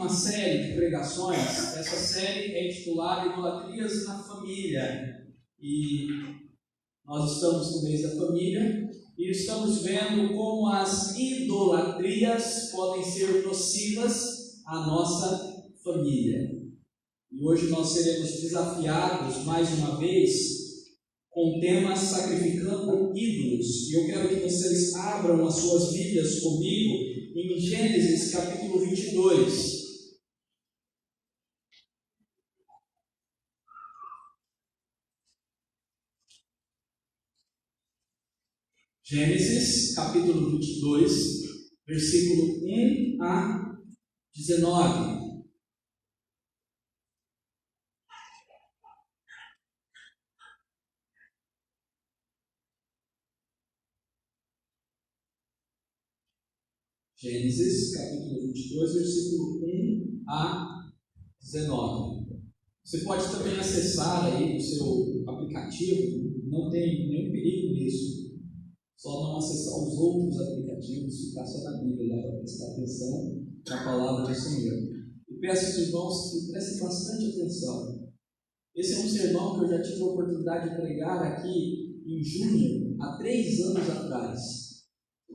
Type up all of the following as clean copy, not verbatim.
uma série de pregações. Essa série é intitulada Idolatrias na Família. E nós estamos no mês da família e estamos vendo como as idolatrias podem ser nocivas à nossa família. E hoje nós seremos desafiados mais uma vez com o tema Sacrificando Ídolos. E eu quero que vocês abram as suas Bíblias comigo em Gênesis capítulo 22. Gênesis capítulo 22, versículo 1 a 19. Gênesis, capítulo 22, versículo 1 a 19. Você pode também acessar aí no seu aplicativo, não tem nenhum perigo nisso, só não acessar os outros aplicativos, ficar só na Bíblia, para prestar atenção na palavra do Senhor. E peço aos irmãos que prestem bastante atenção. Esse é um sermão que eu já tive a oportunidade de pregar aqui em junho, há 3 anos atrás.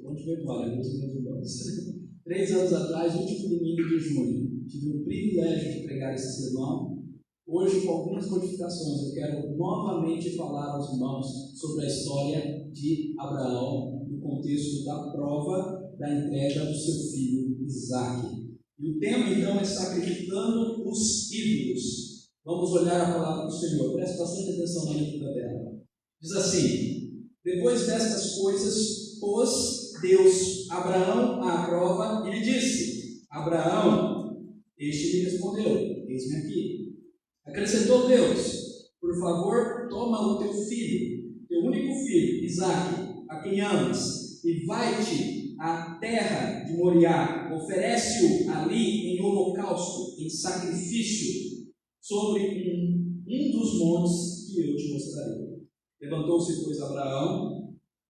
Bom de memória, meus irmãos. 3 anos atrás, último domingo de junho, tive o privilégio de pregar esse sermão. Hoje, com algumas modificações, eu quero novamente falar aos irmãos sobre a história de Abraão, no contexto da prova da entrega do seu filho Isaque. E o tema, então, é sacrificando os ídolos. Vamos olhar a palavra do Senhor. Preste bastante atenção na leitura dela. Diz assim: depois destas coisas, pôs Deus Abraão à prova e lhe disse: Abraão. Este lhe respondeu: eis-me aqui. Acrescentou Deus: por favor, toma o teu filho, teu único filho, Isaque, a quem amas, e vai-te à terra de Moriá, oferece-o ali em holocausto, em sacrifício, sobre um dos montes que eu te mostrarei. Levantou-se, pois, Abraão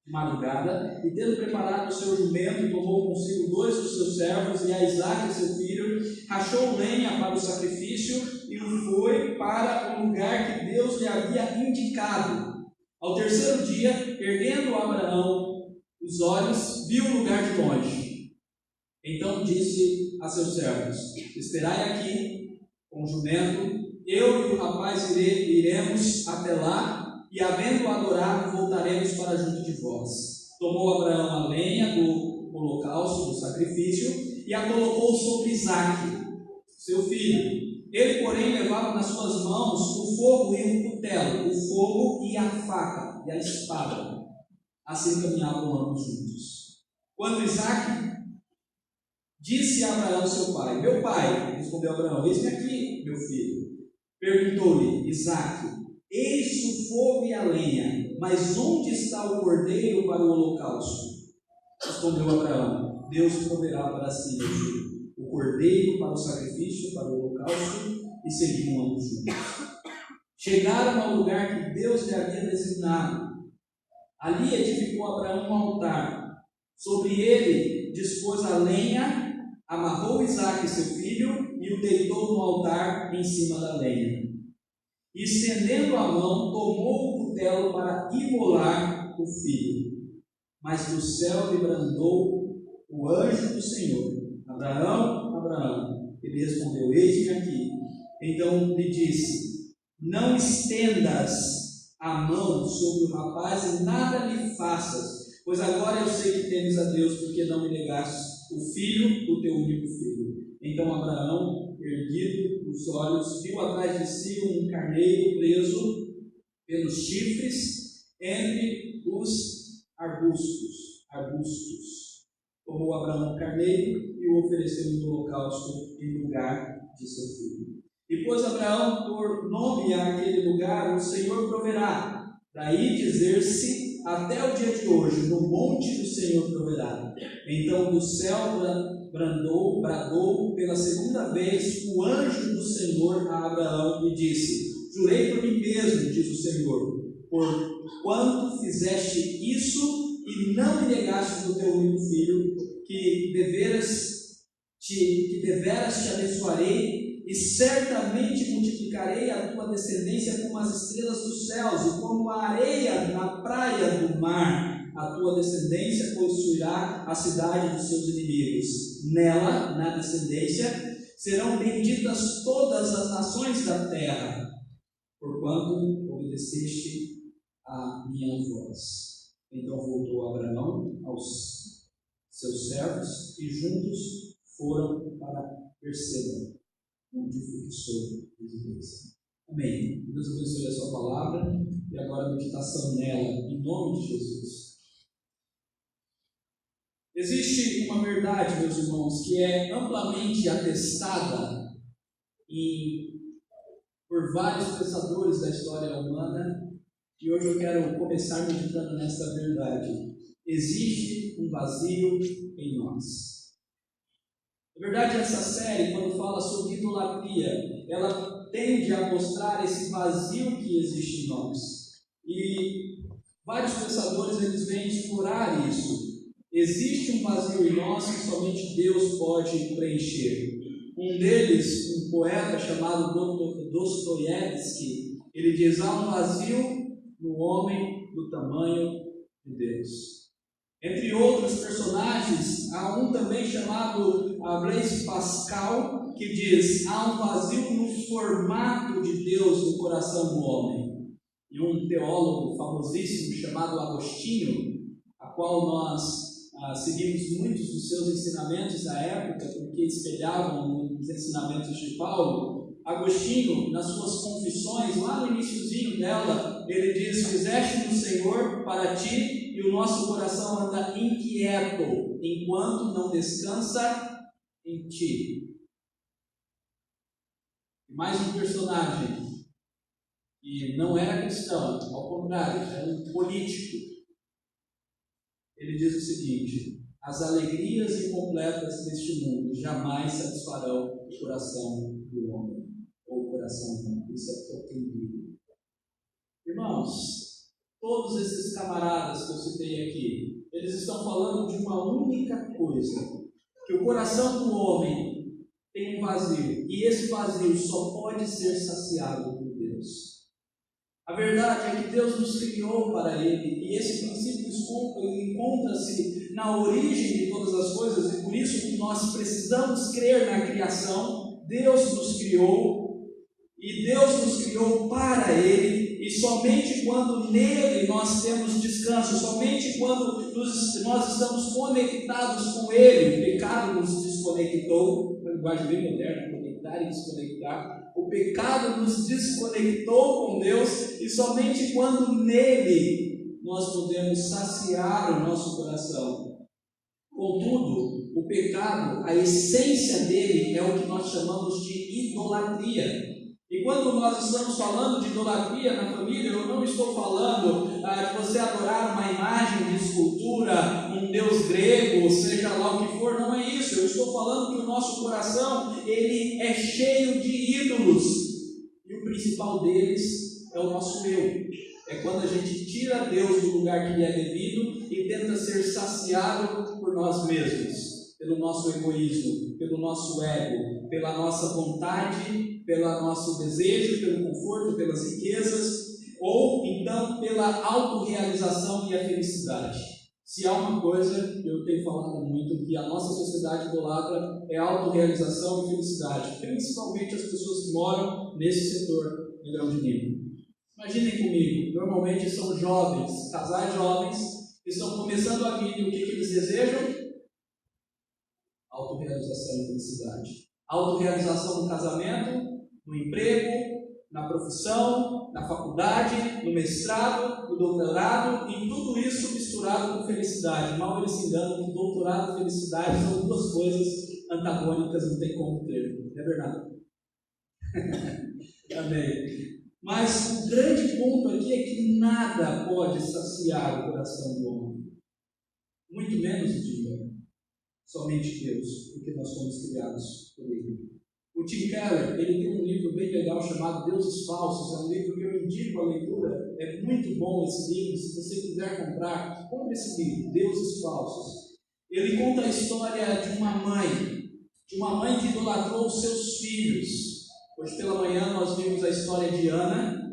de madrugada, e tendo preparado o seu jumento, tomou consigo 2 dos seus servos e a Isaque, seu filho, rachou lenha para o sacrifício e o foi para o lugar que Deus lhe havia indicado. Ao terceiro dia, erguendo Abraão os olhos, viu o lugar de longe. Então disse a seus servos: esperai aqui com o jumento, eu e o rapaz iremos até lá, e havendo adorado, voltaremos para junto de vós. Tomou Abraão a lenha do holocausto, do sacrifício, e a colocou sobre Isaque, seu filho. Ele, porém, levava nas suas mãos o fogo e o cutelo, o fogo e a faca e a espada. Assim caminhavam ambos juntos. Quando Isaque disse a Abraão, seu pai: meu pai, respondeu Abraão: eis-me aqui, meu filho. Perguntou-lhe Isaque: eis o fogo e a lenha, mas onde está o cordeiro para o holocausto? Respondeu Abraão: Deus proverá para si, meu filho, o cordeiro para o sacrifício, para o holocausto, e seguiram ambos juntos. Chegaram ao lugar que Deus lhe havia designado. Ali edificou Abraão um altar. Sobre ele dispôs a lenha, amarrou Isaque, seu filho, e o deitou no altar em cima da lenha. E estendendo a mão, tomou o cutelo para imolar o filho. Mas do céu lhe brandou o anjo do Senhor: Abraão, Abraão. Ele respondeu: eis-me aqui. Então lhe disse: não estendas a mão sobre o rapaz e nada lhe faças, pois agora eu sei que temes a Deus, porque não me negastes o filho, o teu único filho. Então Abraão, erguido os olhos, viu atrás de si um carneiro preso pelos chifres entre os arbustos. Tomou Abraão o carneiro e o ofereceu no holocausto em lugar de seu filho. E pôs Abraão por nome àquele lugar: o Senhor proverá. Daí dizer-se até o dia de hoje: no monte do Senhor proverá. Então do céu bradou pela segunda vez o anjo do Senhor a Abraão e disse: jurei por mim mesmo, diz o Senhor, por quanto fizeste isso e não me negaste do teu único filho, que deveras que deveras te abençoarei, e certamente multiplicarei a tua descendência como as estrelas dos céus, e como a areia na praia do mar. A tua descendência possuirá a cidade dos seus inimigos. Nela, na descendência, serão benditas todas as nações da terra, porquanto obedeceste a minha voz. Então voltou Abraão aos seus servos, e juntos foram para Berseba, onde fixou residência. Amém. Deus abençoe a sua palavra, e agora a meditação nela, em nome de Jesus. Existe uma verdade, meus irmãos, que é amplamente atestada por vários pensadores da história humana, e hoje eu quero começar meditando nessa verdade. Existe um vazio em nós. Na verdade, essa série, quando fala sobre idolatria, ela tende a mostrar esse vazio que existe em nós. E vários pensadores eles vêm explorar isso. Existe um vazio em nós que somente Deus pode preencher. Um deles, um poeta chamado Dostoiévski, ele diz: há um vazio no homem do tamanho de Deus. Entre outros personagens, há um também chamado Blaise Pascal, que diz: há um vazio no formato de Deus no coração do homem. E um teólogo famosíssimo chamado Agostinho, a qual nós seguimos muitos dos seus ensinamentos da época, porque espelhavam os ensinamentos de Paulo. Agostinho, nas suas confissões, lá no iniciozinho dela, ele diz: fizeste no Senhor para ti, e o nosso coração anda inquieto, enquanto não descansa em ti. E mais um personagem, que não era cristão, ao contrário, era um político. Ele diz o seguinte: as alegrias incompletas deste mundo jamais satisfarão o coração do homem, ou o coração humano. Isso é Tolkien. Irmãos, todos esses camaradas que eu citei aqui, eles estão falando de uma única coisa: que o coração do homem tem um vazio, e esse vazio só pode ser saciado por Deus. A verdade é que Deus nos criou para Ele, e esse princípio encontra-se na origem de todas as coisas, e por isso que nós precisamos crer na criação. Deus nos criou, e Deus nos criou para Ele, e somente quando nele nós temos descanso, somente quando nós estamos conectados com Ele. O pecado nos desconectou, uma linguagem bem moderna, conectar e desconectar. O pecado nos desconectou com Deus, e somente quando nele nós podemos saciar o nosso coração. Contudo, o pecado, a essência dele é o que nós chamamos de idolatria. E quando nós estamos falando de idolatria na família, eu não estou falando de você adorar uma imagem de escultura, um deus grego, seja lá o que for, não é isso. Eu estou falando que o nosso coração, ele é cheio de ídolos, e o principal deles é o nosso eu. É quando a gente tira Deus do lugar que lhe é devido e tenta ser saciado por nós mesmos, pelo nosso egoísmo, pelo nosso ego, pela nossa vontade, pelo nosso desejo, pelo conforto, pelas riquezas, ou então pela autorrealização e a felicidade. Se há uma coisa que eu tenho falado muito, que a nossa sociedade idolatra, é a autorrealização e felicidade, principalmente as pessoas que moram nesse setor do grão de milho. Imaginem comigo, normalmente são jovens, casais jovens, que estão começando a vida, e o que eles desejam? Autorrealização e felicidade. Autorrealização no casamento, no emprego, na profissão, na faculdade, no mestrado, no doutorado, e tudo isso misturado com felicidade. Mal eles se enganam que doutorado e felicidade são duas coisas antagônicas, não tem como ter. Não é verdade? Amém. Mas o grande ponto aqui é que nada pode saciar o coração do homem, muito menos o dinheiro, somente Deus, porque nós fomos criados por Ele. O Tim Keller, ele tem um livro bem legal chamado Deuses Falsos, é um livro que eu indico a leitura, é muito bom esse livro. Se você quiser comprar, compre esse livro, Deuses Falsos. Ele conta a história de uma mãe de uma mãe que idolatrou os seus filhos. Hoje pela manhã nós vimos a história de Ana,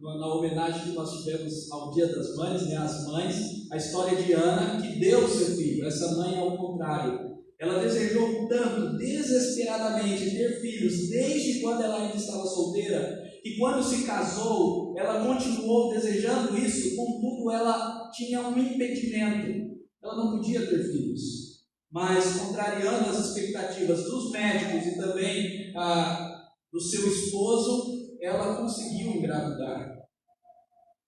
na homenagem que nós tivemos ao Dia das Mães, né, as mães, a história de Ana que deu o seu filho. Essa mãe, ao contrário, ela desejou tanto, desesperadamente, ter filhos, desde quando ela ainda estava solteira, e quando se casou, ela continuou desejando isso, contudo ela tinha um impedimento, ela não podia ter filhos, mas contrariando as expectativas dos médicos e também do seu esposo, ela conseguiu engravidar.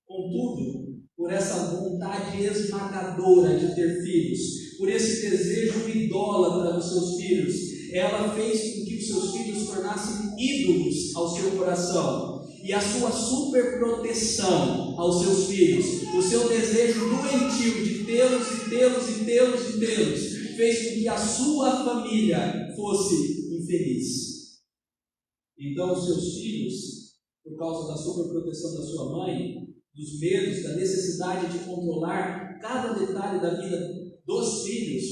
Contudo, por essa vontade esmagadora de ter filhos, por esse desejo idólatra dos seus filhos, ela fez com que os seus filhos se tornassem ídolos ao seu coração. E a sua superproteção aos seus filhos, o seu desejo doentio de tê-los e tê-los e tê-los e tê-los, fez com que a sua família fosse infeliz. Então, os seus filhos, por causa da superproteção da sua mãe, dos medos, da necessidade de controlar cada detalhe da vida dos filhos,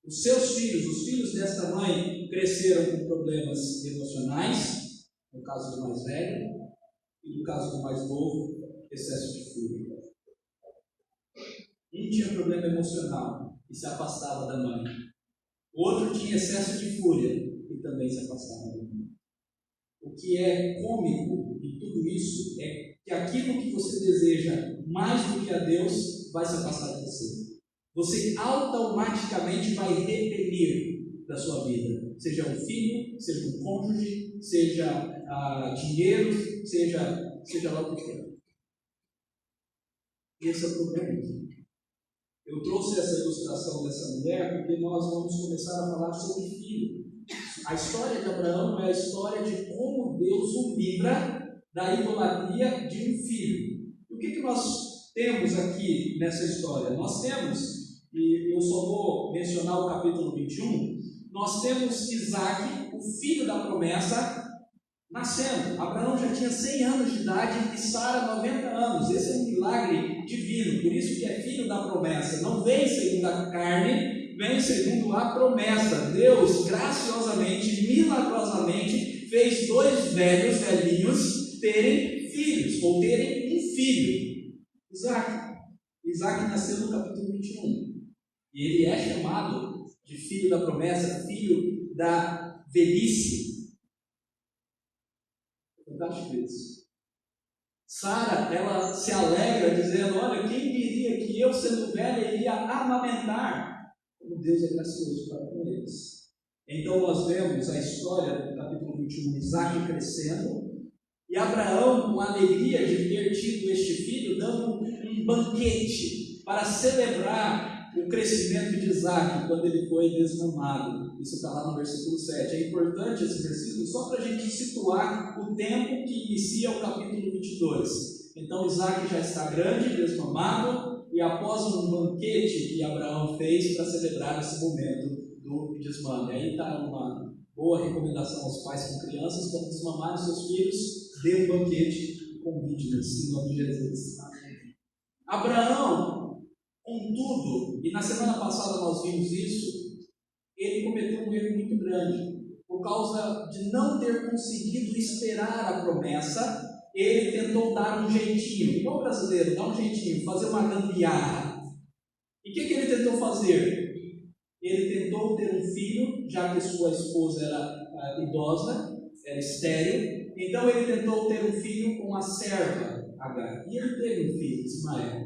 os seus filhos, os filhos desta mãe, cresceram com problemas emocionais, no caso do mais velho, e no caso do mais novo, excesso de fúria. Um tinha problema emocional e se afastava da mãe. O outro tinha excesso de fúria e também se afastava da mãe. O que é cômico em tudo isso é que aquilo que você deseja mais do que a Deus vai se afastar de você. Você automaticamente vai repelir da sua vida. Seja um filho, seja um cônjuge, seja dinheiro, seja lá o que for. Esse é o problema aqui. Eu trouxe essa ilustração dessa mulher porque nós vamos começar a falar sobre filho. A história de Abraão é a história de como Deus o livra da idolatria de um filho. E o que nós temos aqui nessa história? Nós temos, e eu só vou mencionar o capítulo 21, nós temos Isaac, o filho da promessa, nascendo. Abraão já tinha 100 anos de idade e Sara 90 anos. Esse é um milagre divino, por isso que é filho da promessa. Não vem segundo a carne, vem segundo a promessa. Deus, graciosamente, milagrosamente, fez dois velhinhos terem filhos, ou terem um filho, Isaac. Isaac nasceu no capítulo 21. E ele é chamado de filho da promessa, filho da velhice. Fantástico isso. Sara, ela se alegra dizendo: olha, quem diria que eu, sendo velha, iria amamentar? Como Deus é gracioso para com eles. Então nós vemos a história do capítulo 21, Isaac crescendo, e Abraão, com a alegria de ter tido este filho, dando um banquete para celebrar o crescimento de Isaac quando ele foi desmamado. Isso está lá no versículo 7. É importante esse versículo só para a gente situar o tempo que inicia o capítulo 22. Então Isaac já está grande, desmamado, e após um banquete que Abraão fez para celebrar esse momento do desmame. Aí está uma boa recomendação aos pais com crianças: quando desmamarem seus filhos, dê um banquete e convide-os em nome de Jesus. Abraão, contudo, e na semana passada nós vimos isso, ele cometeu um erro muito grande. Por causa de não ter conseguido esperar a promessa, ele tentou dar um jeitinho, igual o brasileiro, dar um jeitinho, fazer uma gambiarra. E o que ele tentou fazer? Ele tentou ter um filho, já que sua esposa era idosa, era estéril, então ele tentou ter um filho com a serva Agar. E ele teve um filho, Ismael.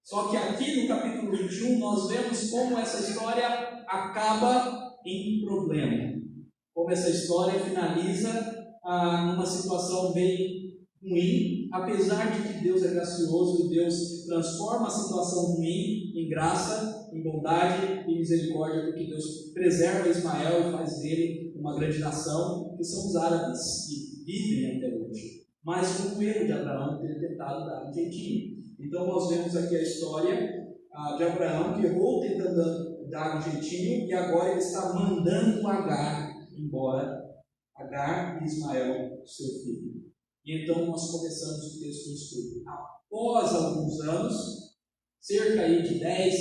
Só que aqui no capítulo 21 nós vemos como essa história acaba em problema. Como essa história finaliza numa situação bem ruim, apesar de que Deus é gracioso e Deus transforma a situação ruim em graça, em bondade e misericórdia, porque Deus preserva Ismael e faz dele uma grande nação, que são os árabes que vivem até hoje. Mas com o erro de Abraão ter tentado dar um jeitinho. Então nós vemos aqui a história de Abraão que errou tentando dar um jeitinho e agora ele está mandando Agar embora, Agar e Ismael, seu filho. E então nós começamos o texto do estudo. Após alguns anos, cerca aí de 10,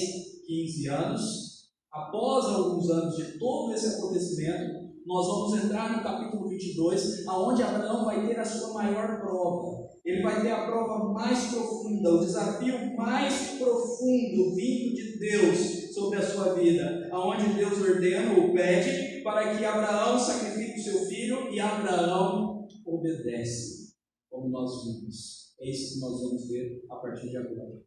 15 anos, Após alguns anos de todo esse acontecimento, nós vamos entrar no capítulo 22, aonde Abraão vai ter a sua maior prova. Ele vai ter a prova mais profunda, o desafio mais profundo vindo de Deus sobre a sua vida, aonde Deus ordena ou pede para que Abraão sacrifique o seu filho, e Abraão obedece, como nós vimos. É isso que nós vamos ver a partir de agora.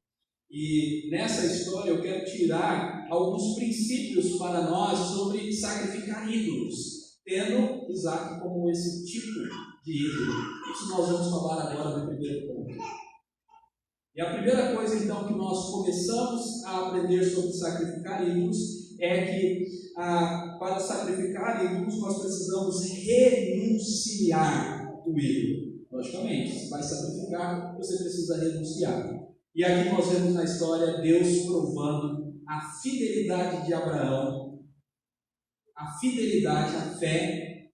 E nessa história eu quero tirar alguns princípios para nós sobre sacrificar ídolos, tendo Isaac como esse tipo de ídolo. Isso nós vamos falar agora no primeiro ponto. E a primeira coisa então que nós começamos a aprender sobre sacrificar ídolos é que para sacrificar ídolos nós precisamos renunciar o ídolo. Logicamente, se vai sacrificar, você precisa renunciar. E aqui nós vemos na história Deus provando a fidelidade de Abraão, a fidelidade, a fé,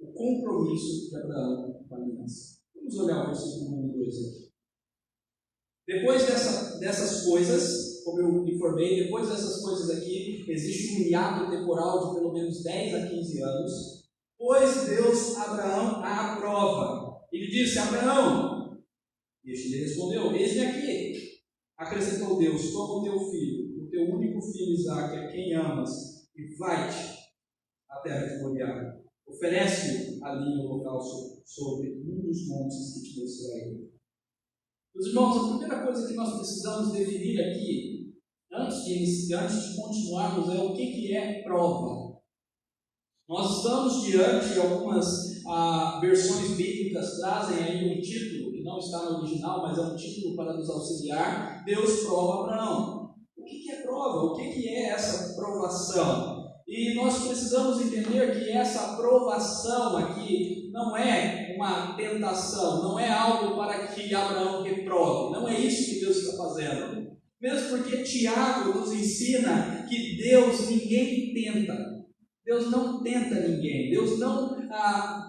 o compromisso de Abraão com a aliança. Vamos olhar o versículo 1 e 2 aqui. Depois dessas coisas, como eu informei, depois dessas coisas aqui, existe um hiato temporal de pelo menos 10 a 15 anos, pois Deus Abraão à prova. Ele disse: Abraão, e ele respondeu: eis-me aqui. Acrescentou Deus: toma o teu filho, o teu único filho Isaque, a quem amas, e vai-te à terra de Moriá. Oferece-o ali no local sobre um dos montes que te mostrarei. Meus irmãos, a primeira coisa que nós precisamos definir aqui, antes de continuarmos, é o que é prova. Nós estamos diante de algumas versões bíblicas, trazem aí um título, que não está no original, mas é um título para nos auxiliar: Deus prova Abraão. O que é prova? O que é essa provação? E nós precisamos entender que essa provação aqui não é uma tentação, não é algo para que Abraão reprove, não é isso que Deus está fazendo. Mesmo porque Tiago nos ensina que Deus ninguém tenta. Deus não tenta ninguém, Deus não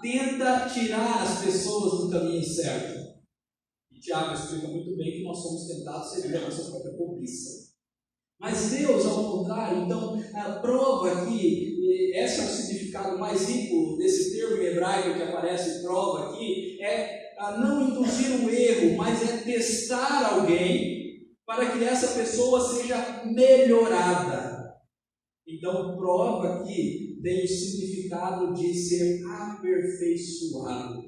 tenta tirar as pessoas do caminho certo. E Tiago explica muito bem que nós somos tentados segundo a nossa própria cobiça. Mas Deus, ao contrário, então, prova aqui, esse é o significado mais rico desse termo em hebraico que aparece, prova aqui, é não induzir um erro, mas é testar alguém para que essa pessoa seja melhorada. Então, prova aqui tem o significado de ser aperfeiçoado.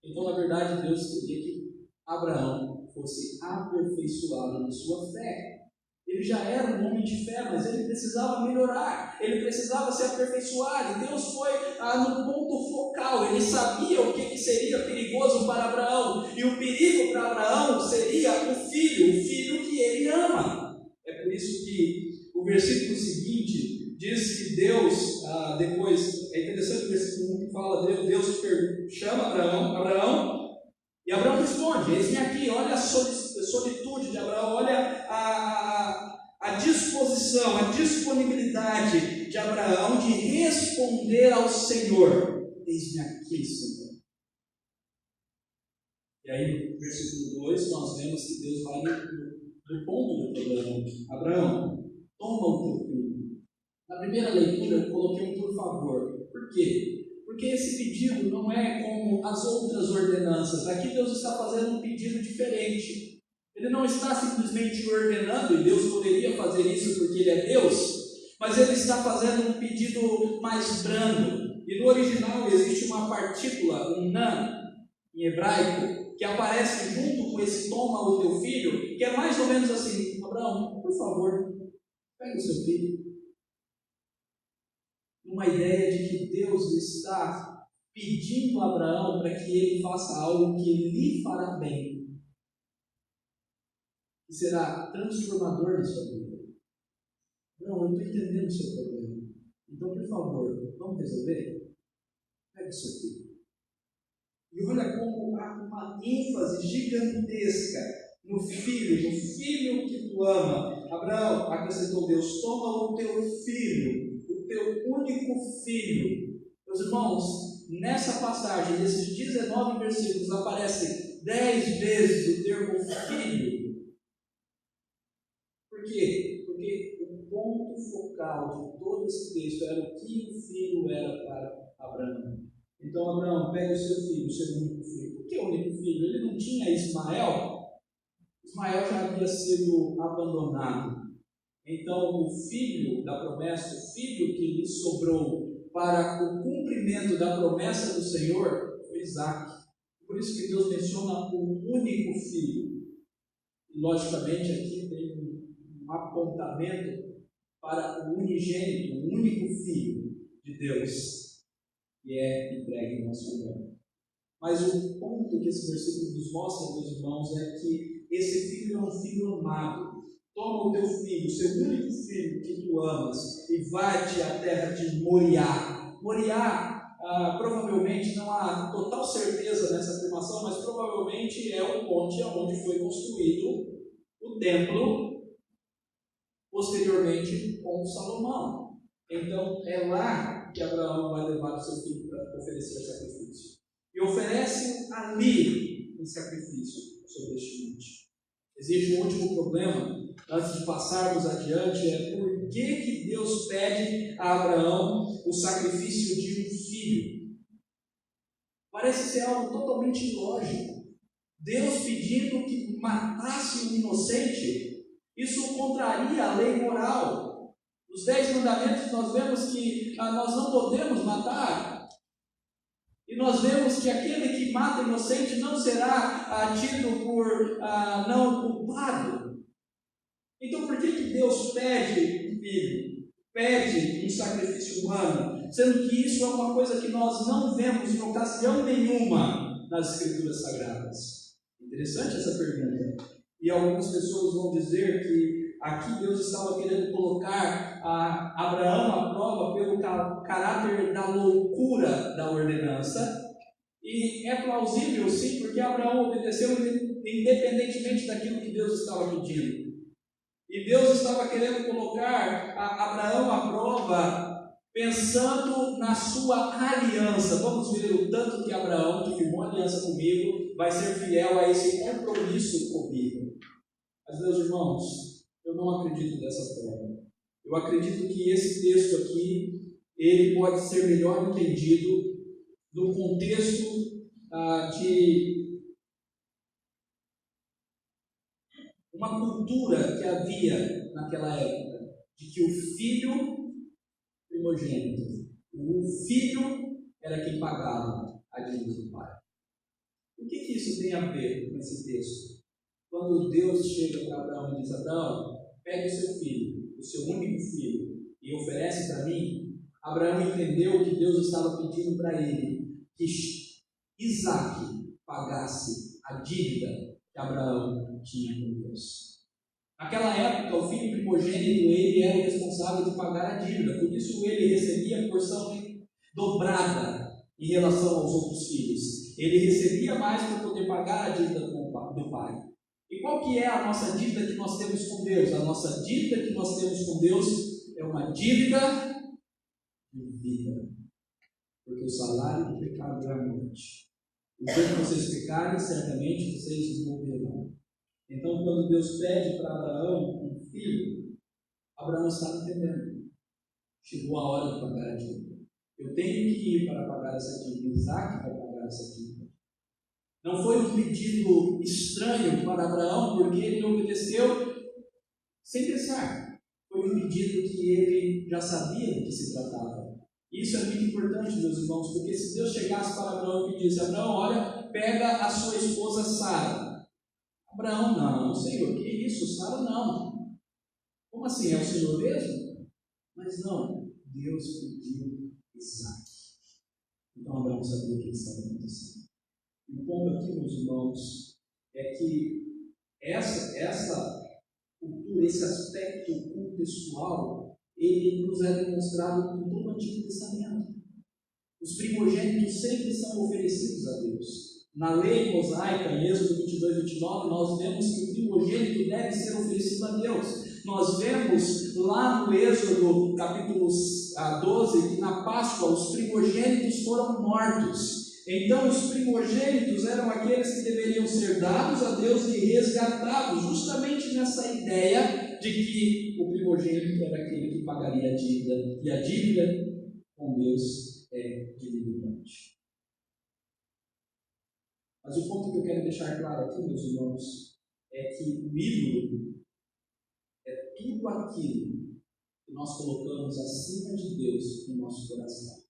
Então, na verdade, Deus queria que Abraão fosse aperfeiçoado na sua fé. Ele já era um homem de fé, mas ele precisava melhorar, ele precisava se aperfeiçoar, e Deus foi no ponto focal. Ele sabia o que seria perigoso para Abraão, e o perigo para Abraão seria o filho que ele ama. É por isso que o versículo seguinte diz que Deus, depois, é interessante o versículo 1 que fala, Deus chama Abraão, e Abraão responde: eis-me aqui. Olha a solitude de Abraão, olha a disposição, a disponibilidade de Abraão de responder ao Senhor: eis-me aqui, Senhor. E aí no versículo 2 nós vemos que Deus vai no ponto do problema. Abraão, toma o teu filho. Na primeira leitura eu coloquei um por favor. Por quê? Porque esse pedido não é como as outras ordenanças. Aqui Deus está fazendo um pedido diferente. Ele não está simplesmente ordenando, e Deus poderia fazer isso porque Ele é Deus, mas Ele está fazendo um pedido mais brando. E no original existe uma partícula, um nan, em hebraico, que aparece junto com esse toma o teu filho, que é mais ou menos assim: Abraão, por favor, pega o seu filho. Uma ideia de que Deus está pedindo a Abraão para que ele faça algo que lhe fará bem, que será transformador na sua vida. Não, eu estou entendendo o seu problema. Então, por favor, vamos resolver? Pega o seu filho. E olha como há uma ênfase gigantesca no filho que tu ama. Abraão, acrescentou Deus, toma o teu filho, o teu único filho. Meus irmãos, nessa passagem, nesses 19 versículos, aparece 10 vezes o termo filho. Por quê? Porque ponto focal de todo esse texto era o que o filho era para Abraão. Então, Abraão, pega o seu filho, o seu único filho. Por que o único filho? Ele não tinha Ismael. Ismael já havia sido abandonado. Então, o filho da promessa, o filho que lhe sobrou para o cumprimento da promessa do Senhor, foi Isaque. Por isso que Deus menciona o único filho. E, logicamente, aqui tem um apontamento para o unigênito, o único filho de Deus, que é entregue em nosso lugar. Mas o ponto que esse versículo nos mostra, meus irmãos, é que esse filho é um filho amado. Toma o teu filho, o seu único filho que tu amas, e vai-te à terra de Moriá. Moriá, provavelmente, não há total certeza nessa afirmação, mas provavelmente é o monte onde foi construído o templo, posteriormente com Salomão. Então, é lá que Abraão vai levar o seu filho para oferecer sacrifício. E oferece ali um sacrifício sobre este monte. Existe um último problema, antes de passarmos adiante, é por que Deus pede a Abraão o sacrifício de um filho. Parece ser algo totalmente ilógico. Deus pedindo que matasse um inocente, isso contraria a lei moral. Nos 10 mandamentos nós vemos que nós não podemos matar. E nós vemos que aquele que mata inocente não será tido por não culpado. Então por que Deus pede um filho? Pede um sacrifício humano, sendo que isso é uma coisa que nós não vemos em ocasião nenhuma nas Escrituras Sagradas? Interessante essa pergunta. E algumas pessoas vão dizer que aqui Deus estava querendo colocar Abraão à prova pelo caráter da loucura da ordenança. E é plausível, sim, porque Abraão obedeceu independentemente daquilo que Deus estava pedindo. E Deus estava querendo colocar Abraão à prova pensando na sua aliança. Vamos ver o tanto que Abraão, que firmou aliança comigo, vai ser fiel a esse compromisso comigo. Mas, meus irmãos, eu não acredito dessa forma. Eu acredito que esse texto aqui, ele pode ser melhor entendido no contexto de uma cultura que havia naquela época, de que o filho primogênito, o filho era quem pagava a dívida do pai. O que isso tem a ver com esse texto? Quando Deus chega para Abraão e diz: Abraão, pegue o seu filho, o seu único filho, e oferece para mim, Abraão entendeu que Deus estava pedindo para ele que Isaque pagasse a dívida que Abraão tinha com Deus. Naquela época, o filho primogênito, ele era o responsável de pagar a dívida, por isso ele recebia a porção dobrada em relação aos outros filhos. Ele recebia mais para poder pagar a dívida do pai. E qual que é a nossa dívida que nós temos com Deus? A nossa dívida que nós temos com Deus é uma dívida de vida. Porque o salário do pecado é a morte. O dia que vocês pecarem, certamente vocês morrerão. Então, quando Deus pede para Abraão um filho, Abraão está entendendo. Chegou a hora de pagar a dívida. Eu tenho que ir para pagar essa dívida. Isaque vai pagar essa dívida. Não foi um pedido estranho para Abraão, porque ele obedeceu sem pensar. Foi um pedido que ele já sabia do que se tratava. Isso é muito importante, meus irmãos, porque se Deus chegasse para Abraão e pedisse: Abraão, olha, pega a sua esposa Sara. Abraão: não, Senhor, que isso? Sara não. Como assim? É o Senhor mesmo? Mas não, Deus pediu Isaque. Então Abraão sabia o que estava acontecendo. E o ponto aqui, meus irmãos, é que essa cultura, esse aspecto contextual, ele nos é demonstrado em todo o Antigo Testamento. Os primogênitos sempre são oferecidos a Deus. Na lei mosaica, em Êxodo 22, 29, nós vemos que o primogênito deve ser oferecido a Deus. Nós vemos lá no Êxodo, capítulo 12, que na Páscoa os primogênitos foram mortos. Então os primogênitos eram aqueles que deveriam ser dados a Deus e resgatados, justamente nessa ideia de que o primogênito primogênito era aquele que pagaria a dívida, e a dívida com Deus é divinidade. Mas o ponto que eu quero deixar claro aqui, meus irmãos, é que o ídolo é tudo aquilo que nós colocamos acima de Deus no nosso coração.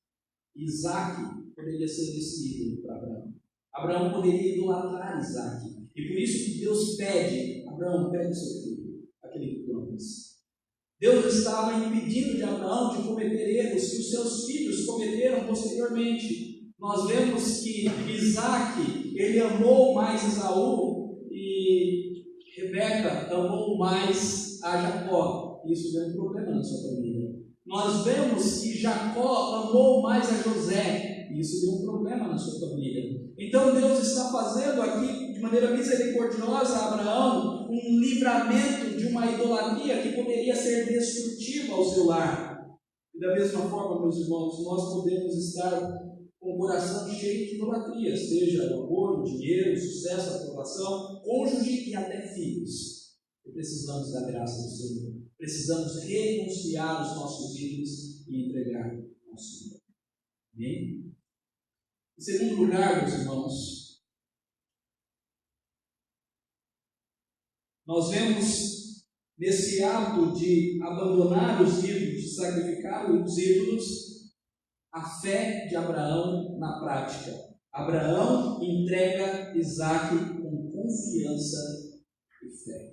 Isaac poderia ser esse ídolo para Abraão. Abraão poderia idolatrar Isaac. E por isso que Deus pede, Abraão, pede seu filho, aquele que tu amas. Deus estava impedindo de Abraão de cometer erros que os seus filhos cometeram posteriormente. Nós vemos que Isaac, ele amou mais Esaú e Rebeca amou mais a Jacó. Isso deu um problema na sua família. Nós vemos que Jacó amou mais a José. Isso deu um problema na sua família. Então Deus está fazendo aqui, de maneira misericordiosa, a Abraão, um livramento de uma idolatria que poderia ser destrutiva ao seu lar. E da mesma forma, meus irmãos, nós podemos estar com o coração cheio de idolatria, seja o amor, o dinheiro, o sucesso, a aprovação, cônjuge e até filhos. E precisamos da graça do Senhor. Precisamos renunciar os nossos ídolos e entregar o nosso ídolo. Amém? Em segundo lugar, meus irmãos, nós vemos nesse ato de abandonar os ídolos, de sacrificar os ídolos, a fé de Abraão na prática. Abraão entrega Isaac com confiança e fé.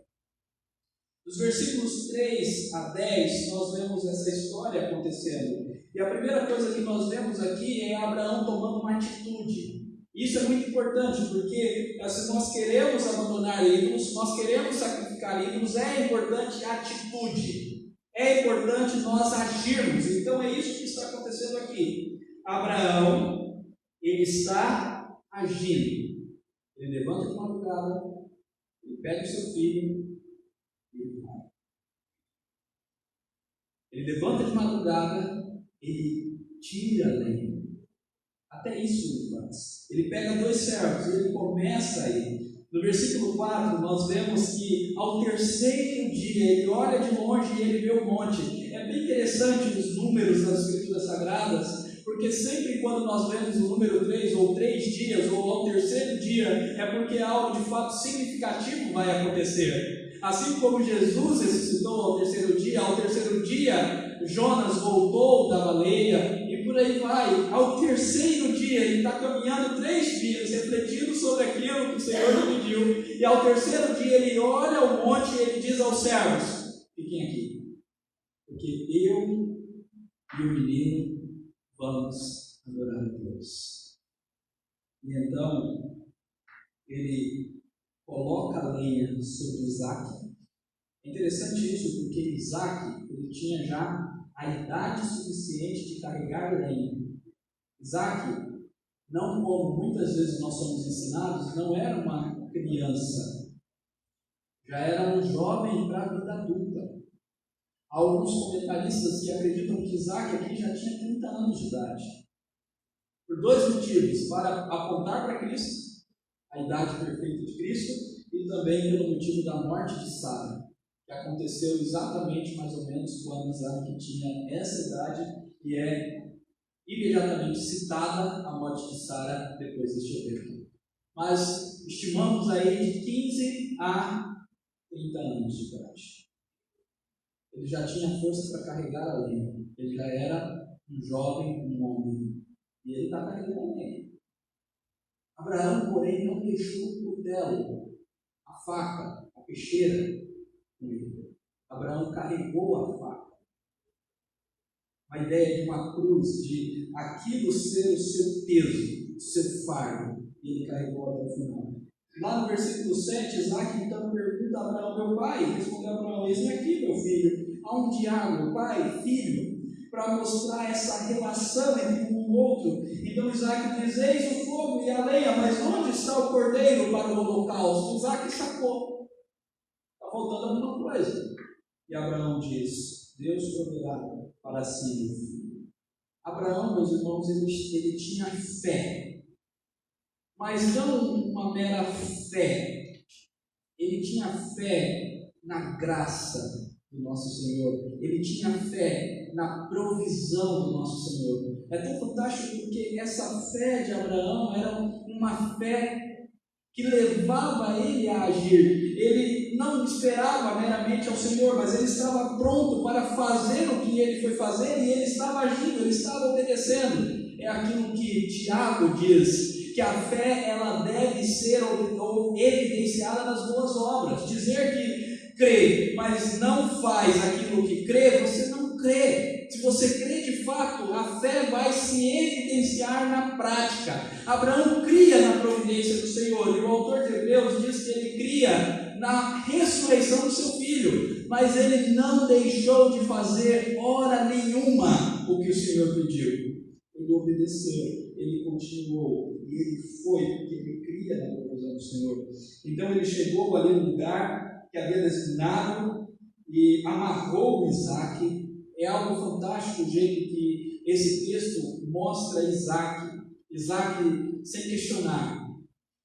Dos versículos 3 a 10, nós vemos essa história acontecendo. E a primeira coisa que nós vemos aqui é Abraão tomando uma atitude. Isso é muito importante, porque se nós queremos abandonar ídolos, se nós queremos sacrificar ídolos, é importante a atitude. É importante nós agirmos. Então é isso que está acontecendo aqui. Abraão, ele está agindo. Ele levanta de madrugada, ele pega o seu filho e ele vai. Ele levanta de madrugada, ele tira a lenha. Até isso ele faz. Ele pega 2 servos e ele começa a ir. No versículo 4, nós vemos que ao terceiro dia, ele olha de longe e ele vê o monte. É bem interessante os números das Escrituras Sagradas, porque sempre quando nós vemos o número 3, ou 3 dias, ou ao terceiro dia, é porque algo de fato significativo vai acontecer. Assim como Jesus ressuscitou ao terceiro dia, Jonas voltou da baleia, e por aí vai. Ao terceiro dia, ele está caminhando 3 dias, refletindo sobre aquilo que o Senhor lhe pediu, e ao terceiro dia ele olha o monte e ele diz aos servos: fiquem aqui, porque eu e o menino vamos adorar a Deus. E então ele coloca a lenha sobre Isaac. É interessante isso, porque Isaac ele tinha já a idade suficiente de carregar lenha. Isaac, não como muitas vezes nós somos ensinados, não era uma criança, já era um jovem para a vida adulta. Há alguns comentaristas que acreditam que Isaac aqui já tinha 30 anos de idade. Por 2 motivos: para apontar para Cristo, a idade perfeita de Cristo, e também pelo motivo da morte de Sara, que aconteceu exatamente mais ou menos quando Isaac tinha essa idade, e é imediatamente citada a morte de Sara depois deste evento. Mas estimamos aí de 15 a 30 anos de idade. Ele já tinha força para carregar a lenha. Ele já era um jovem, um homem. E ele está carregando a lenha. Abraão, porém, não deixou o cutelo, a faca, a peixeira com ele. Abraão carregou a faca. A ideia de uma cruz, de aquilo ser o seu peso, o seu fardo. E ele carregou até o final. Lá no versículo 7, Isaac então pergunta a Abraão: meu pai? Respondeu Abraão: eis-me aqui, meu filho. Aonde há, meu pai, filho, para mostrar essa relação entre um e o outro. Então Isaac diz: eis o fogo e a lenha, mas onde está o cordeiro para o holocausto? Isaac sacou. Está faltando alguma coisa. E Abraão diz: Deus proverá para si, meu filho. Abraão, meus irmãos, ele tinha fé. Mas não uma mera fé. Ele tinha fé na graça do nosso Senhor. Ele tinha fé na provisão do nosso Senhor. É tão fantástico porque essa fé de Abraão era uma fé que levava ele a agir. Ele não esperava meramente ao Senhor, mas ele estava pronto para fazer o que ele foi fazer, e ele estava agindo, ele estava obedecendo. É aquilo que Tiago diz, que a fé ela deve ser evidenciada nas boas obras. Dizer que crê, mas não faz aquilo que crê, você não crê. Se você crê de fato, a fé vai se evidenciar na prática. Abraão cria na providência do Senhor, e o autor de Hebreus diz que ele cria na ressurreição do seu filho, mas ele não deixou de fazer hora nenhuma o que o Senhor pediu. Ele obedeceu, ele continuou, e ele foi, porque ele cria na provisão do Senhor. Então ele chegou ali no lugar que havia designado e amarrou Isaque. É algo fantástico o jeito que esse texto mostra Isaque sem questionar.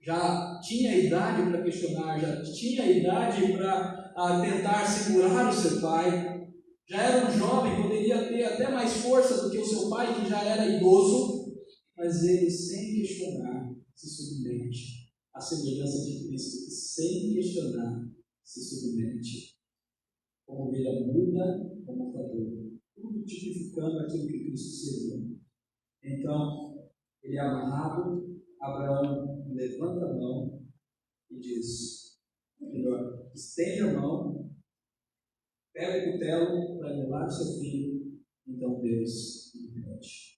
Já tinha idade para questionar, já tinha idade para tentar segurar o seu pai. Já era um jovem, poderia ter até mais força do que o seu pai, que já era idoso, mas ele, sem questionar, se submete à semelhança de Cristo, que sem questionar se submete, como ovelha muda, como matador, tudo tipificando aquilo que Cristo seria. Então, ele é amarrado, Abraão levanta a mão e diz, melhor, estende a mão, pega o cutelo para imolar o seu filho, então Deus impede.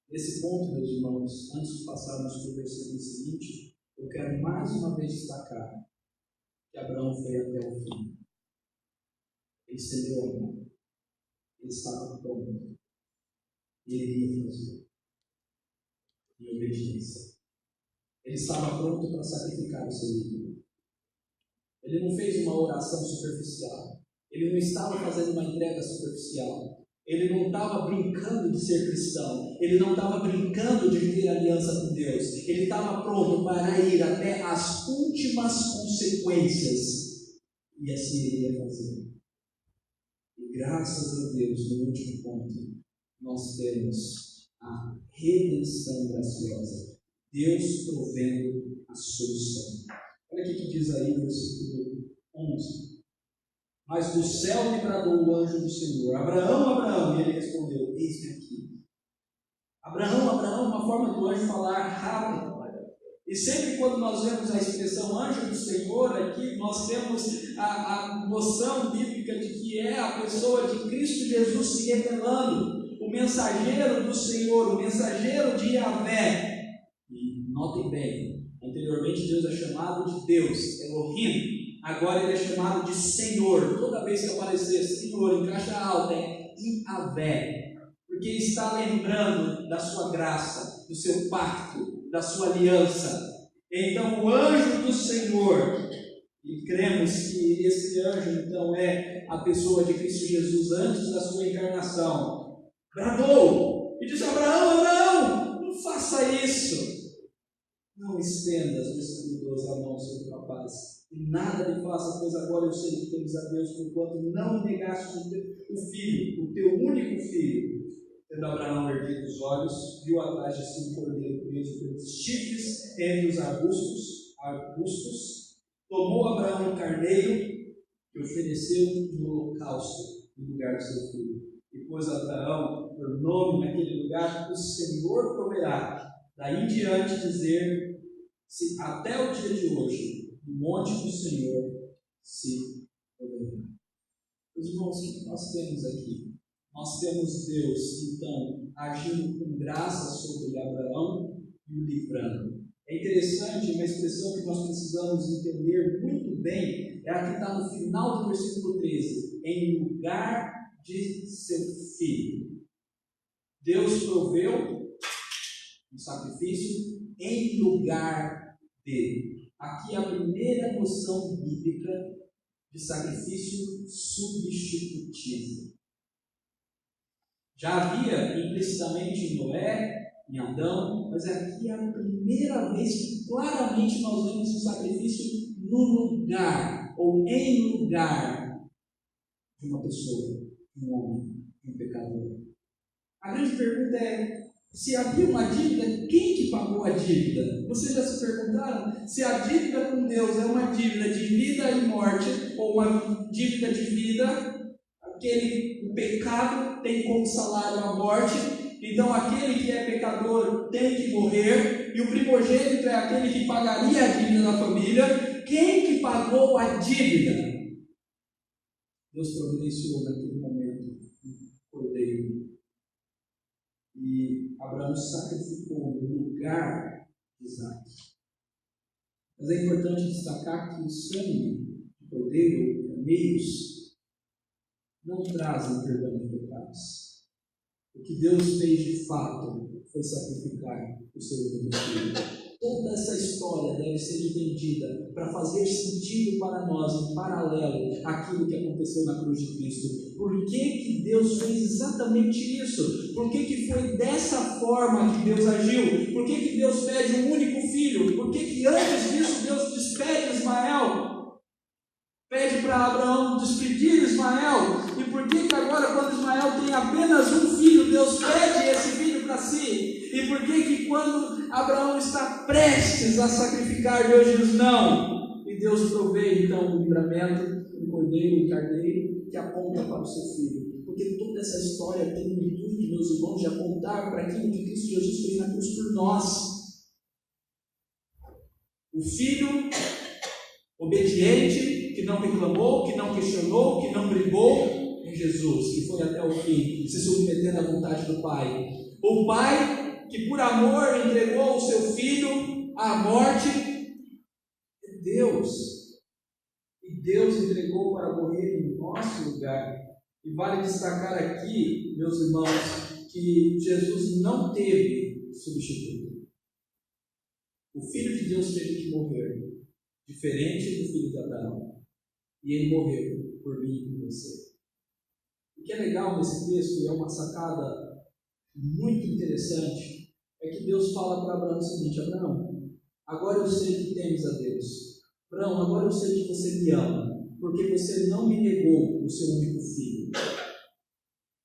Nesse ponto, meus irmãos, antes de passarmos para o versículo seguinte, eu quero mais uma vez destacar que Abraão foi até o fim. Ele estendeu a mão, ele estava pronto, e ele iria fazer, em obediência. Ele estava pronto para sacrificar o seu filho. Ele não fez uma oração superficial. Ele não estava fazendo uma entrega superficial. Ele não estava brincando de ser cristão. Ele não estava brincando de viver aliança com Deus. Ele estava pronto para ir até as últimas consequências. E assim ele ia fazer. E graças a Deus, no último ponto, nós temos a redenção graciosa. Deus provendo a solução. Olha o que diz aí no versículo 11. Mas do céu me bradou o anjo do Senhor, Abraão, Abraão, e ele respondeu, eis-me aqui. Abraão, Abraão, uma forma do anjo falar rápido. E sempre quando nós vemos a expressão anjo do Senhor aqui, nós temos a noção bíblica de que é a pessoa de Cristo Jesus se revelando, o mensageiro do Senhor, o mensageiro de Yahvé. E notem bem, anteriormente Deus é chamado de Deus, Elohim. Agora ele é chamado de Senhor. Toda vez que aparecer Senhor em caixa alta é Yahvé, porque ele está lembrando da sua graça, do seu pacto, da sua aliança. Então o anjo do Senhor, e cremos que esse anjo então é a pessoa de Cristo Jesus antes da sua encarnação, bradou e disse: Abraão, Abraão, não faça isso. Não estendas, versículo 12, a mão sobre o rapaz, e nada lhe faça, pois agora eu sei que temos a Deus, porquanto não negaste o filho, o teu único filho. Tendo Abraão erguido os olhos, viu atrás de si um cordeiro preso pelos chifres entre os arbustos, tomou Abraão um carneiro e ofereceu um holocausto no lugar do seu filho. E pôs Abraão por nome naquele lugar: o Senhor proverá. Daí em diante dizer, se até o dia de hoje, no monte do Senhor se proverá. Os irmãos, o que nós temos aqui? Nós temos Deus, então, agindo com graça sobre Abraão e o livrando. É interessante, uma expressão que nós precisamos entender muito bem, é a que está no final do versículo 13, em lugar de seu filho. Deus proveu um sacrifício em lugar dele. Aqui é a primeira noção bíblica de sacrifício substitutivo. Já havia implicitamente em Noé, em Adão, mas aqui é a primeira vez que claramente nós vemos um sacrifício no lugar, ou em lugar de uma pessoa, de um homem, de um pecador. A grande pergunta é, se havia uma dívida, quem que pagou a dívida? Vocês já se perguntaram? Se a dívida com Deus é uma dívida de vida e morte, ou uma dívida de vida, o pecado tem como salário a morte, então aquele que é pecador tem que morrer, e o primogênito é aquele que pagaria a dívida da família. Quem que pagou a dívida? Deus providenciou naquele momento um cordeiro. E Abraão sacrificou no lugar de Isaac. Mas é importante destacar que o sangue do cordeiro, carneiros, não trazem perdão de pecados. O que Deus fez de fato foi sacrificar o seu único filho. Toda essa história deve ser entendida para fazer sentido para nós, em paralelo àquilo que aconteceu na cruz de Cristo. Por que Deus fez exatamente isso? Por que foi dessa forma que Deus agiu? Por que Deus pede um único filho? Por que antes disso Deus despede Ismael? Pede para Abraão despedir Ismael. E por que agora, quando Ismael tem apenas um filho, Deus pede esse filho para si? E por que quando Abraão está prestes a sacrificar, Deus diz não? E Deus provê então o livramento, um cordeiro, um carneiro, que aponta para o seu filho. Porque toda essa história tem o intuito, meus irmãos, de apontar para aquilo que Cristo Jesus fez na cruz por nós. O filho obediente, que não reclamou, que não questionou, que não brigou, é Jesus, que foi até o fim, se submetendo à vontade do Pai. O Pai, que por amor entregou o seu filho à morte, é Deus. E Deus entregou para morrer em nosso lugar. E vale destacar aqui, meus irmãos, que Jesus não teve substituto. O Filho de Deus teve que morrer, diferente do filho de Abraão. E ele morreu por mim e por você. O que é legal nesse texto, e é uma sacada muito interessante, é que Deus fala para Abraão o seguinte: Abraão, agora eu sei que temes a Deus. Abraão, agora eu sei que você me ama, porque você não me negou o seu único filho.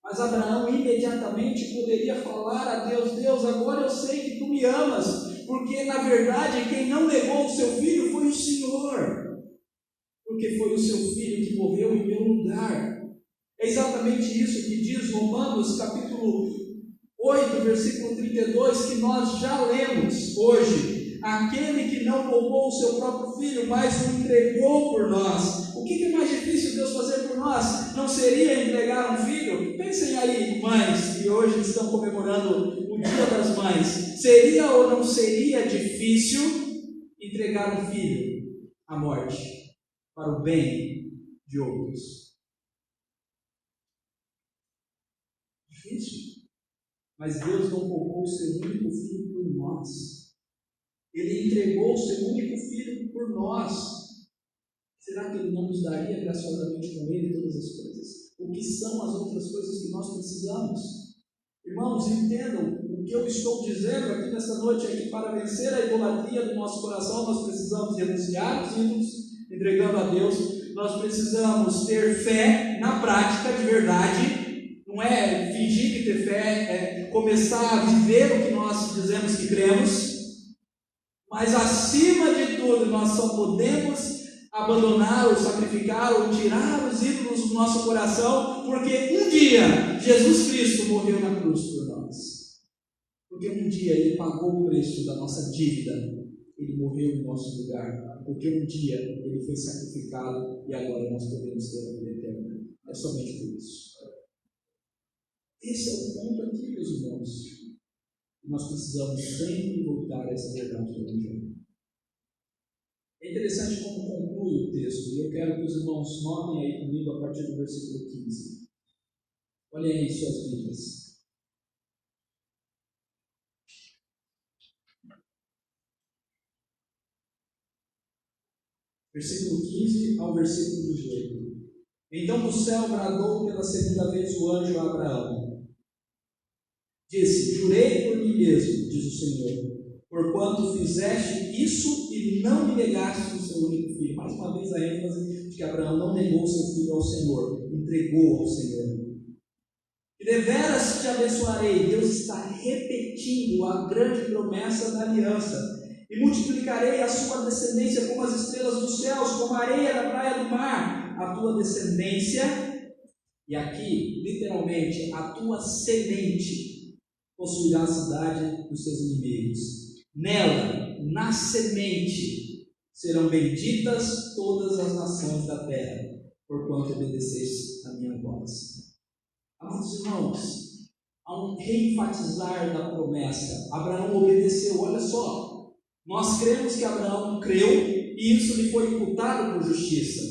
Mas Abraão imediatamente poderia falar a Deus: Deus, agora eu sei que tu me amas, porque na verdade quem não negou o seu filho foi o Senhor, porque foi o seu filho que morreu em meu lugar. É exatamente isso que diz Romanos capítulo 8, versículo 32, que nós já lemos hoje. Aquele que não poupou o seu próprio filho, mas o entregou por nós. O que é mais difícil Deus fazer por nós? Não seria entregar um filho? Pensem aí, mães, que hoje estão comemorando o Dia das Mães. Seria ou não seria difícil entregar um filho à morte para o bem de outros? Difícil. Mas Deus não poupou o seu único filho por nós. Ele entregou o seu único filho por nós. Será que Ele não nos daria graciosamente com Ele todas as coisas? O que são as outras coisas que nós precisamos? Irmãos, entendam, o que eu estou dizendo aqui nesta noite é que para vencer a idolatria do nosso coração, nós precisamos renunciar os ídolos, entregando a Deus. Nós precisamos ter fé na prática de verdade. Não é fingir que ter fé, é começar a viver o que nós dizemos que cremos. Mas acima de tudo, nós só podemos abandonar ou sacrificar ou tirar os ídolos do nosso coração, porque um dia Jesus Cristo morreu na cruz por nós. Porque um dia Ele pagou o preço da nossa dívida. Ele morreu em nosso lugar. Porque um dia Ele foi sacrificado e agora nós podemos ter a vida eterna. É somente por isso. Esse é o ponto aqui, meus irmãos. Nós precisamos sempre voltar a essa verdade do Evangelho. É interessante como conclui o texto, e eu quero que os irmãos notem aí comigo a partir do versículo 15. Olhem aí suas Bíblias. Versículo 15 ao versículo 18. Então do céu bradou pela segunda vez o anjo a Abraão. Disse: jurei por mim mesmo, diz o Senhor, porquanto fizeste isso e não me negaste o seu único filho. Mais uma vez a ênfase de que Abraão não negou o seu filho ao Senhor. entregou ao Senhor. E deveras te abençoarei. Deus está repetindo a grande promessa da aliança. E multiplicarei a sua descendência como as estrelas dos céus, como a areia da praia do mar. A tua descendência, e aqui, literalmente, a tua semente, possuirá a cidade dos seus inimigos. Nela, na semente, serão benditas todas as nações da terra, porquanto obedeceste a minha voz. Amados irmãos, há um reenfatizar da promessa. Abraão obedeceu, olha só, nós cremos que Abraão creu e isso lhe foi imputado por justiça.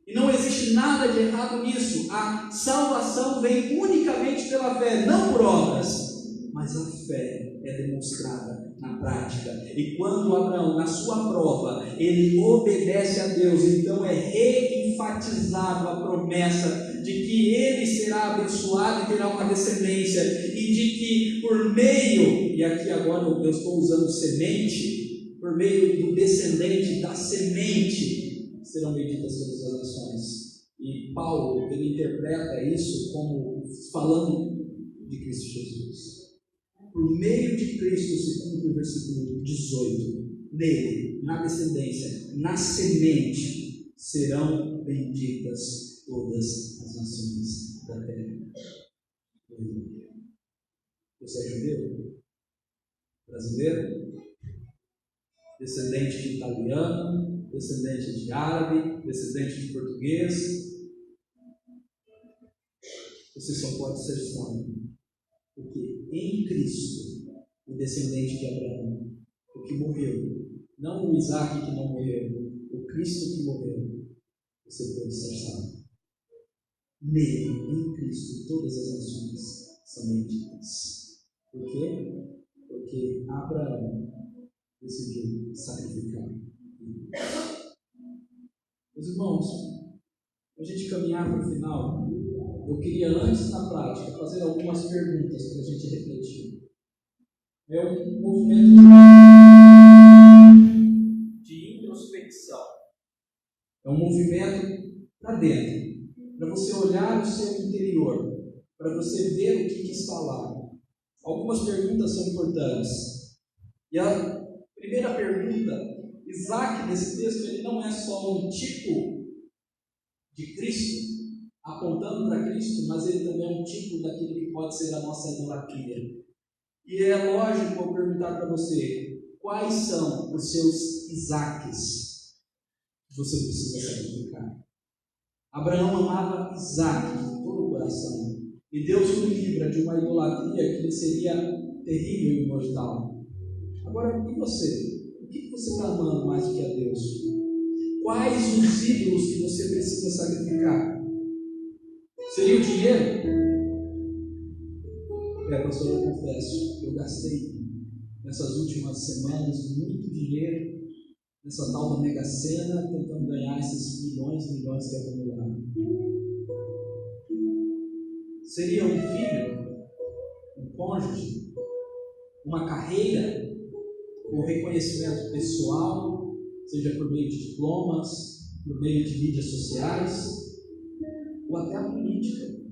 E não existe nada de errado nisso. A salvação vem unicamente pela fé, não por obras, mas a fé é demonstrada na prática. E quando Abraão, na sua prova, ele obedece a Deus, então é reenfatizado a promessa de que ele será abençoado e terá uma descendência, e de que por meio, e aqui agora eu estou usando semente, por meio do descendente, da semente, serão benditas todas as nações. E Paulo, ele interpreta isso como falando de Cristo Jesus. Por meio de Cristo, se cumpre o versículo 18, nele, na descendência, na semente, serão benditas todas as nações da terra. Você é judeu? Brasileiro? Descendente de italiano? Descendente de árabe? Descendente de português? Você só pode ser salvo porque em Cristo, o descendente de Abraão, o que morreu, não o Isaac que não morreu, o Cristo que morreu, você pode ser salvo. Nele, em Cristo, todas as nações são benditas. Por quê? Porque Abraão decidiu sacrificar. Meus irmãos, a gente caminhar para o final, eu queria antes na prática fazer algumas perguntas para a gente refletir. É um movimento de introspecção. É um movimento para dentro, para você olhar o seu interior, para você ver o que está lá. Algumas perguntas são importantes. E a primeira pergunta, Isaac, nesse texto, ele não é só um tipo de Cristo, apontando para Cristo, mas ele também é um tipo daquilo que pode ser a nossa idolatria. E é lógico eu perguntar para você, quais são os seus Isaques que você precisa sacrificar? Abraão amava Isaac de todo o coração, e Deus o livra de uma idolatria que seria terrível e mortal. Agora, e você? O que você está amando mais do que a Deus? Quais os ídolos que você precisa sacrificar? Seria o dinheiro? Pastor, eu confesso, eu gastei nessas últimas semanas muito dinheiro nessa tal da Mega Sena, tentando ganhar esses milhões e milhões que acumularam. Seria um filho, um cônjuge, uma carreira, um reconhecimento pessoal, seja por meio de diplomas, por meio de mídias sociais, ou até a política.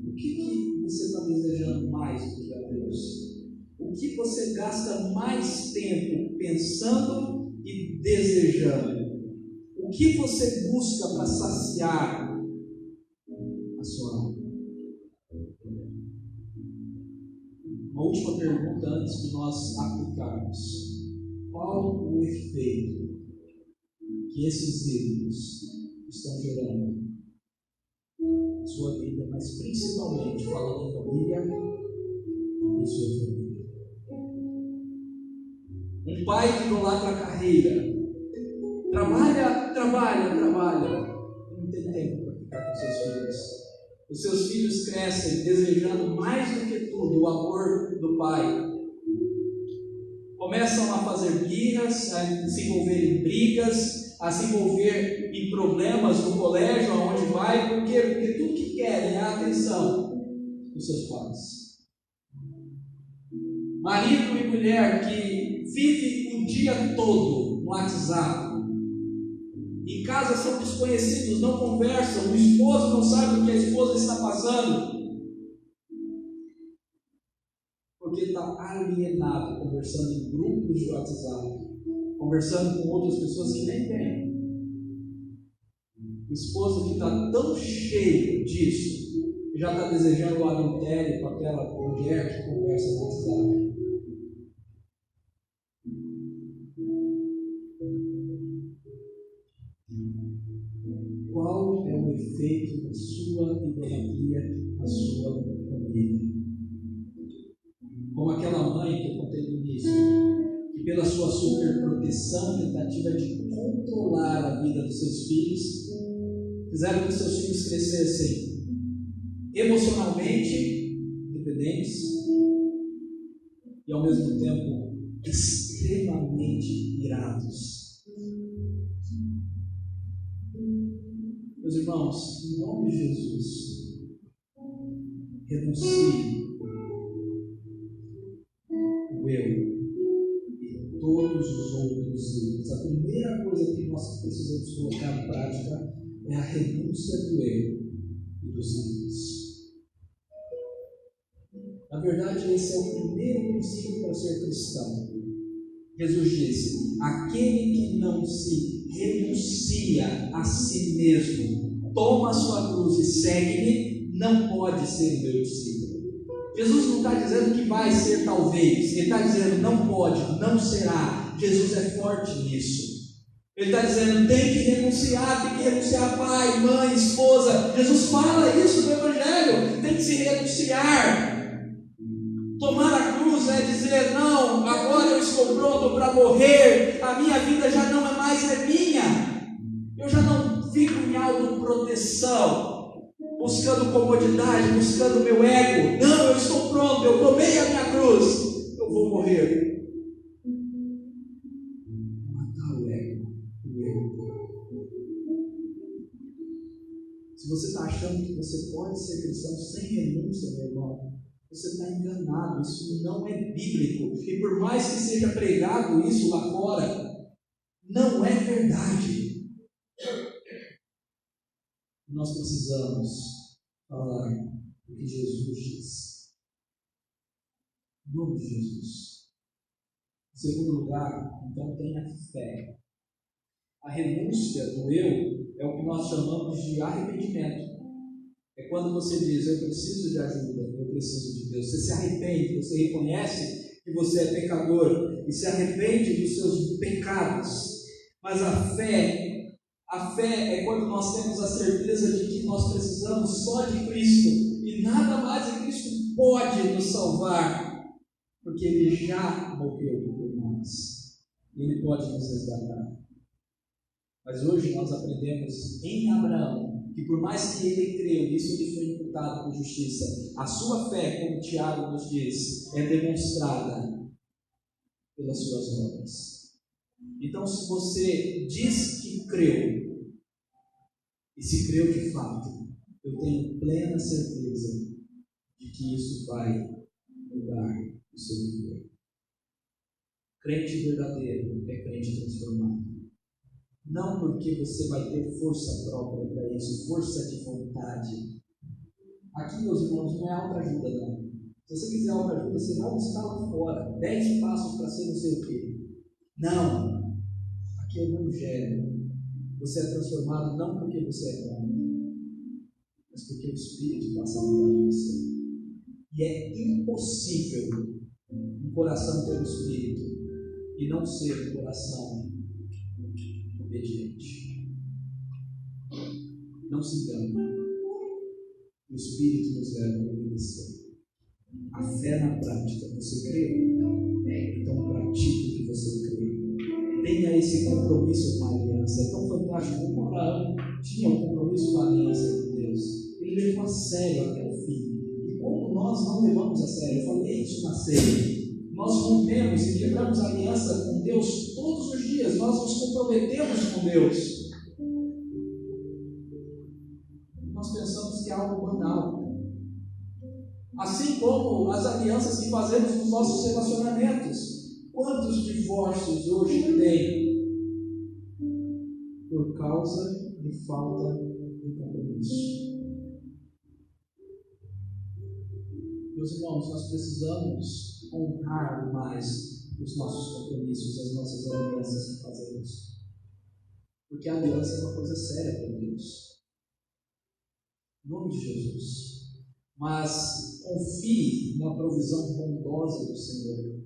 O que você está desejando mais do que a Deus? O que você gasta mais tempo pensando e desejando? O que você busca para saciar a sua alma? Uma última pergunta antes de nós aplicarmos. Qual o efeito que esses ídolos estão gerando na sua vida, mas principalmente falando em família e em sua família? Um pai que idolatra a carreira, trabalha, não tem tempo para ficar com seus filhos. Os seus filhos crescem desejando mais do que tudo o amor do pai. Começam a fazer birras, a se envolver em brigas, a se envolver em problemas no colégio, aonde vai, porque tudo que querem é a atenção dos seus pais. Marido e mulher que vive o dia todo no WhatsApp Em casa são desconhecidos, não conversam, o esposo não sabe o que a esposa está passando, porque está alienado, conversando em grupos de WhatsApp, conversando com outras pessoas que nem tem. O esposo que está tão cheio disso, que já está desejando o adultério com aquela mulher que conversa no WhatsApp. Qual é o efeito da sua idolatria na sua família? Como aquela mãe que eu contei no início, que pela sua superproteção, tentativa de controlar a vida dos seus filhos, fizeram que seus filhos crescessem emocionalmente dependentes e ao mesmo tempo extremamente irados. Meus irmãos, em nome de Jesus, renuncie o eu e todos os outros erros. A primeira coisa que nós precisamos colocar em prática é a renúncia do eu e dos erros. Na verdade, esse é o primeiro princípio para ser cristão. Jesus disse: aquele que não se renuncia a si mesmo, toma a sua cruz e segue-me, não pode ser meu discípulo. Jesus não está dizendo que vai ser talvez, ele está dizendo não pode, não será. Jesus é forte nisso. Ele está dizendo tem que renunciar pai, mãe, esposa. Jesus fala isso no Evangelho, tem que se renunciar. Tomar a cruz é dizer, não, agora eu estou pronto para morrer, a minha vida já não é mais minha, eu já não fico em autoproteção, buscando comodidade, buscando meu ego. Não, eu estou pronto, eu tomei a minha cruz, eu vou morrer. Matar o ego, o eu. Se você está achando que você pode ser cristão sem renúncia, meu irmão, você está enganado, isso não é bíblico. E por mais que seja pregado isso lá fora, não é verdade. Nós precisamos falar o que Jesus disse. Em nome de Jesus. Em segundo lugar, então tenha fé. A renúncia do eu é o que nós chamamos de arrependimento. É quando você diz, eu preciso de ajuda, eu preciso de Deus. Você se arrepende, você reconhece que você é pecador e se arrepende dos seus pecados. Mas a fé é quando nós temos a certeza de que nós precisamos só de Cristo e nada mais em Cristo pode nos salvar, porque Ele já morreu por nós e Ele pode nos resgatar. Mas hoje nós aprendemos em Abraão que por mais que ele creu, isso lhe foi imputado por justiça. A sua fé, como Tiago nos diz, é demonstrada pelas suas obras. Então, se você diz que creu, e se creu de fato, eu tenho plena certeza de que isso vai mudar o seu viver. Crente verdadeiro é crente transformado. Não porque você vai ter força própria para isso, força de vontade. Aqui, meus irmãos, não é autoajuda, não. Se você quiser autoajuda, você vai buscar lá fora. 10 passos para ser não sei o quê. Não. Aqui é o Evangelho. Você é transformado não porque você é bom, mas porque o Espírito passa a mudar você. E é impossível um coração ter o Espírito e não ser um coração obediente. Não se engane. O Espírito nos leva a obedecer. A fé na prática. Você crê? Então pratique o que você crê. Tenha esse compromisso com a aliança. É tão fantástico como Abraão tinha um compromisso com a aliança com Deus. Ele levou a sério até o fim. E como nós não levamos a sério, eu falei isso na ceia. Nós rompemos e quebramos a aliança com Deus todos os dias. Nós nos comprometemos com Deus. Nós pensamos que é algo banal. Assim como as alianças que fazemos nos nossos relacionamentos. Quantos divórcios hoje tem? Por por causa de falta de compromisso. Meus irmãos, nós precisamos honrar mais os nossos compromissos, as nossas alianças que fazemos. Porque a aliança é uma coisa séria para Deus. Em nome de Jesus. Mas confie na provisão bondosa do Senhor.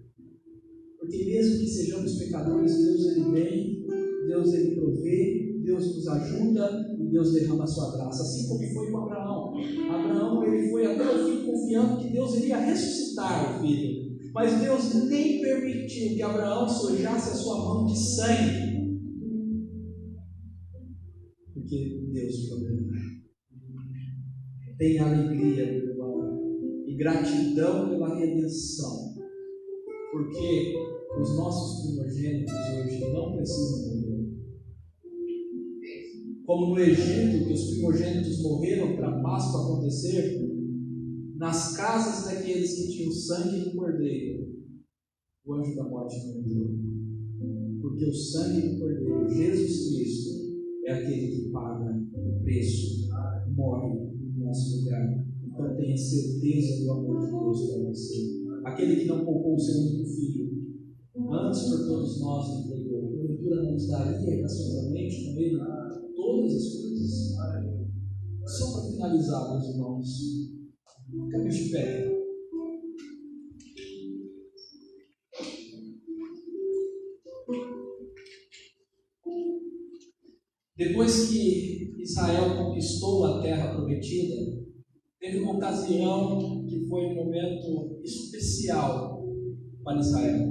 Porque mesmo que sejamos pecadores, Deus ele vem, Deus ele provê, Deus nos ajuda e Deus derrama a sua graça. Assim como foi com Abraão. Abraão ele foi até o fim confiando que Deus iria ressuscitar o filho. Mas Deus nem permitiu que Abraão sujasse a sua mão de sangue. Porque Deus prometeu. Tenha alegria, meu irmão, e gratidão pela redenção, porque os nossos primogênitos hoje não precisam morrer. Como no Egito, que os primogênitos morreram para a Páscoa acontecer, nas casas daqueles que tinham sangue do Cordeiro, o anjo da morte não entrou. Porque o sangue do Cordeiro, Jesus Cristo, é aquele que paga o preço, morre no nosso lugar. Então tenha certeza do amor de Deus para você. Aquele que não poupou o seu único filho, antes por todos nós entregou, porventura não nos daria graciosamente com ele todas as coisas. Só para finalizar, meus irmãos, ficamos de pé. Depois que Israel conquistou a terra prometida, teve uma ocasião que foi um momento especial para Israel.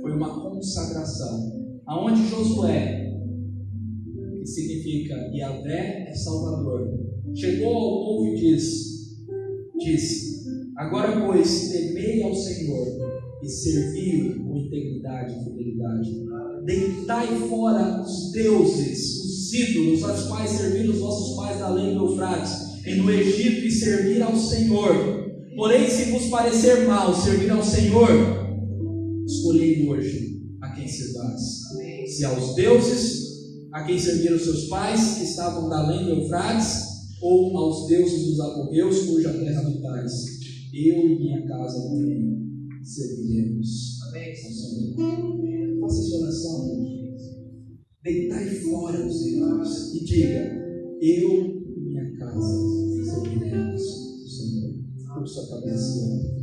Foi uma consagração, aonde Josué, que significa Yahvé é Salvador, chegou ao povo e disse: agora pois temei ao Senhor e servi-o com integridade e fidelidade. Deitai fora os deuses, os ídolos, aos quais serviram os vossos pais da além do Eufrates, e no Egito, e servir ao Senhor. Porém, se vos parecer mal servir ao Senhor, escolhei hoje a quem servais. Se aos deuses a quem serviram seus pais, que estavam da além do Eufrates, ou aos deuses dos amorreus, cuja terra habitais. Eu e minha casa também serviremos ao Senhor. Faça essa oração. Deitai fora os ídolos e diga: eu e minha casa serviremos ao Senhor. Por sua cabeça.